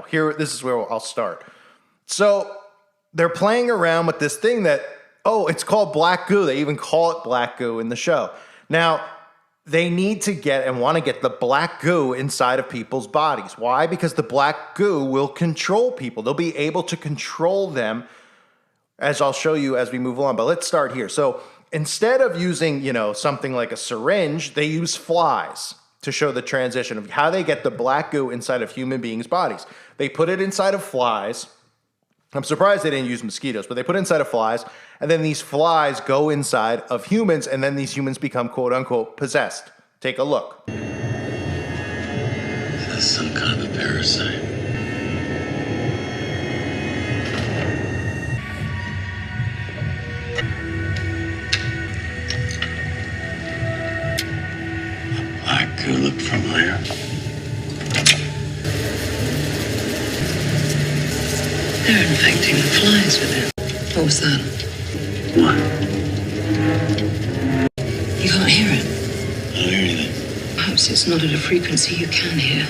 Here, this is where I'll start. So they're playing around with this thing that, oh, it's called black goo. They even call it black goo in the show. Now, they need to get and want to get the black goo inside of people's bodies. Why? Because the black goo will control people. They'll be able to control them, as I'll show you as we move along. But let's start here. So instead of using, something like a syringe, they use flies to show the transition of how they get the black goo inside of human beings' bodies. They put it inside of flies. I'm surprised they didn't use mosquitoes, but they put it inside of flies, and then these flies go inside of humans, and then these humans become quote-unquote possessed. Take a look. That's some kind of a parasite. Black goo look familiar. They're infecting the flies with it. What was that? What? You can't hear it. I don't hear anything. Perhaps it's not at a frequency you can hear.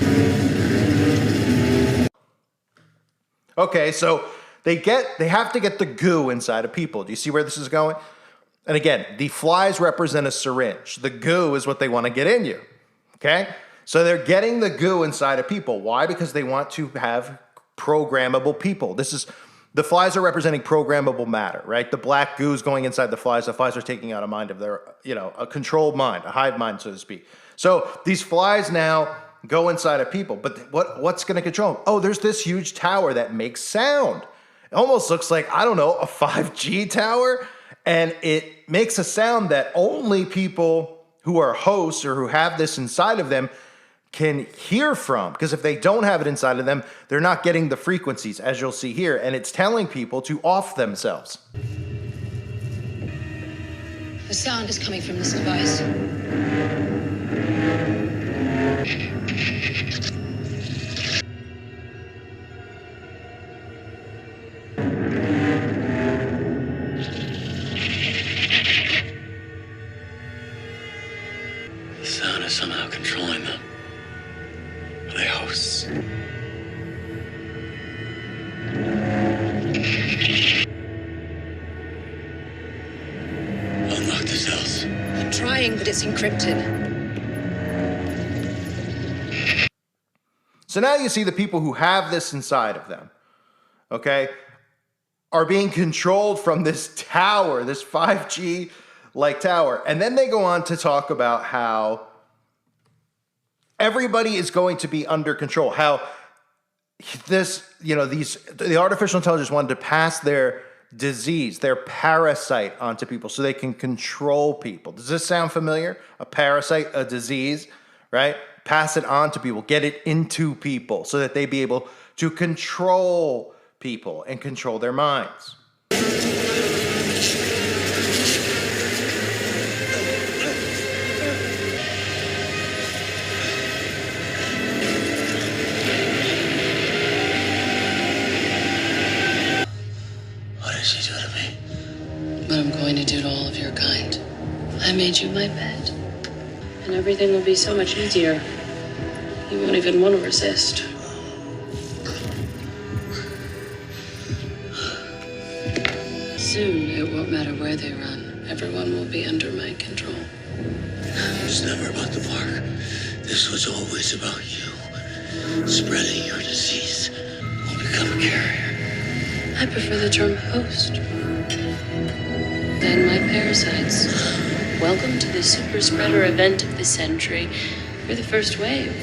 Okay, so they have to get the goo inside of people. Do you see where this is going? And again, the flies represent a syringe. The goo is what they want to get in you. Okay? So they're getting the goo inside of people. Why? Because they want to have programmable people. The flies are representing programmable matter, right? The black goo is going inside the flies. The flies are taking out a mind of their, a controlled mind, a hive mind, so to speak. So these flies now go inside of people. But what's going to control them? Oh, there's this huge tower that makes sound. It almost looks like, I don't know, a 5G tower. And it makes a sound that only people who are hosts or who have this inside of them can hear from, because if they don't have it inside of them, they're not getting the frequencies, as you'll see here, and it's telling people to off themselves. The sound is coming from this device. The sound is somehow controlling them. Are they hosts? Unlock the cells. I'm trying, but it's encrypted. So now you see the people who have this inside of them, okay, are being controlled from this tower, this 5G-like tower. And then they go on to talk about how everybody is going to be under control, how the artificial intelligence wanted to pass their disease, their parasite onto people so they can control people. Does this sound familiar? A parasite, a disease, right? Pass it on to people, get it into people so that they be able to control people and control their minds. What did she do to me? What I'm going to do to all of your kind. I made you my pet. And everything will be so much easier. You won't even want to resist. Soon, it won't matter where they run. Everyone will be under my control. It was never about the park. This was always about you. Spreading your disease. We'll become a carrier. I prefer the term host. Then my parasites. Welcome to the super spreader event of the century. You're the first wave.